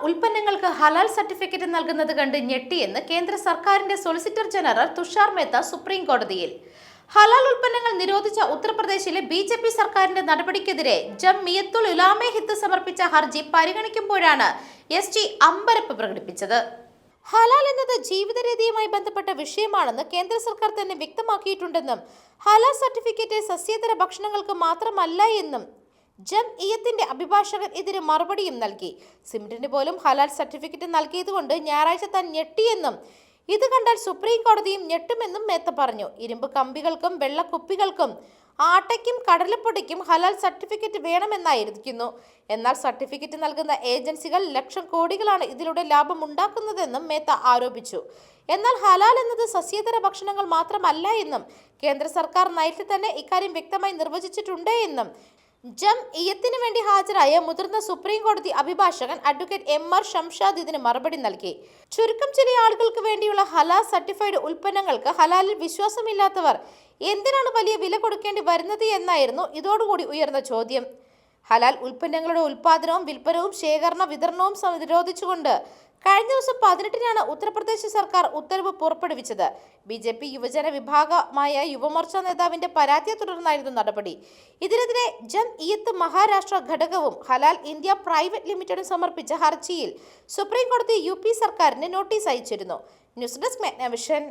ഉൽപ്പന്നങ്ങൾക്ക് ഹലാൽ സർട്ടിഫിക്കറ്റ് നൽകുന്നത് കണ്ട് ഞെട്ടിയെന്ന് കേന്ദ്ര സർക്കാരിന്റെ solicitor general Tushar Mehta supreme കോടതിയിൽ. ഹലാൽ ഉൽപ്പന്നങ്ങൾ നിരോധിച്ച ഉത്തർപ്രദേശിലെ BJP സർക്കാരിന്റെ നടപടിക്കെതിരെ ജംഇയ്യത്തുൽ ഉലമാ ഹിന്ദ് സമർപ്പിച്ച ഹർജി പരിഗണിക്കുമ്പോഴാണ് ST അമ്പരപ്പ് പ്രകടിപ്പിച്ചത്. ഹലാൽ എന്നത് ജീവിതരീതിയുമായി ബന്ധപ്പെട്ട വിഷയമാണെന്ന് കേന്ദ്ര സർക്കാർ തന്നെ വ്യക്തമാക്കിയിട്ടുണ്ടെന്നും ഹലാൽ സർട്ടിഫിക്കറ്റ് സസ്യേതര ഭക്ഷണങ്ങൾക്ക് മാത്രമല്ല എന്നും ജംഇയ്യത്തിന്റെ അഭിഭാഷകൻ ഇതിന് മറുപടിയും നൽകി. സിമന്റിന് പോലും ഹലാൽ സർട്ടിഫിക്കറ്റ് നൽകിയതുകൊണ്ട് ഞായറാഴ്ച താൻ ഞെട്ടിയെന്നും ഇത് കണ്ടാൽ സുപ്രീം കോടതിയും ഞെട്ടുമെന്നും മേത്ത പറഞ്ഞു. ഇരുമ്പ് കമ്പികൾക്കും വെള്ളക്കുപ്പികൾക്കും ആട്ടയ്ക്കും കടലപ്പൊടിക്കും ഹലാൽ സർട്ടിഫിക്കറ്റ് വേണമെന്നായിരിക്കുന്നു. എന്നാൽ സർട്ടിഫിക്കറ്റ് നൽകുന്ന ഏജൻസികൾ ലക്ഷം കോടികളാണ് ഇതിലൂടെ ലാഭം ഉണ്ടാക്കുന്നതെന്നും മേത്ത ആരോപിച്ചു. എന്നാൽ ഹലാൽ എന്നത് സസ്യേതര ഭക്ഷണങ്ങൾ മാത്രമല്ല എന്നും കേന്ദ്ര സർക്കാർ നയത്തിൽ തന്നെ ഇക്കാര്യം വ്യക്തമായി നിർവചിച്ചിട്ടുണ്ട് എന്നും ജംഇയ്യത്തിന് വേണ്ടി ഹാജരായ മുതിർന്ന സുപ്രീം കോടതി അഭിഭാഷകൻ അഡ്വക്കേറ്റ് MR ഷംഷാദ് ഇതിന് മറുപടി നൽകി. ചുരുക്കം ചില ആളുകൾക്ക് വേണ്ടിയുള്ള ഹലാൽ സർട്ടിഫൈഡ് ഉൽപ്പന്നങ്ങൾക്ക് ഹലാലിൽ വിശ്വാസമില്ലാത്തവർ എന്തിനാണ് വലിയ വില കൊടുക്കേണ്ടി വരുന്നത് എന്നായിരുന്നു ഇതോടുകൂടി ഉയർന്ന ചോദ്യം. ഹലാൽ ഉൽപ്പന്നങ്ങളുടെ ഉൽപാദനവും വിൽപ്പനവും ശേഖരണ വിതരണവും നിരോധിച്ചുകൊണ്ട് കഴിഞ്ഞ ദിവസം 18-നാണ് ഉത്തർപ്രദേശ് സർക്കാർ ഉത്തരവ് പുറപ്പെടുവിച്ചത്. BJP യുവജന വിഭാഗമായ യുവമോർച്ച നേതാവിന്റെ പരാതിയെ തുടർന്നായിരുന്നു നടപടി. ഇതിനെതിരെ ജംഇയ്യത്ത് മഹാരാഷ്ട്ര ഘടകവും ഹലാൽ ഇന്ത്യ പ്രൈവറ്റ് ലിമിറ്റഡും സമർപ്പിച്ച ഹർജിയിൽ സുപ്രീം കോടതി UP സർക്കാരിന് നോട്ടീസ് അയച്ചിരുന്നു. News desk മെഗ്നവിഷൻ.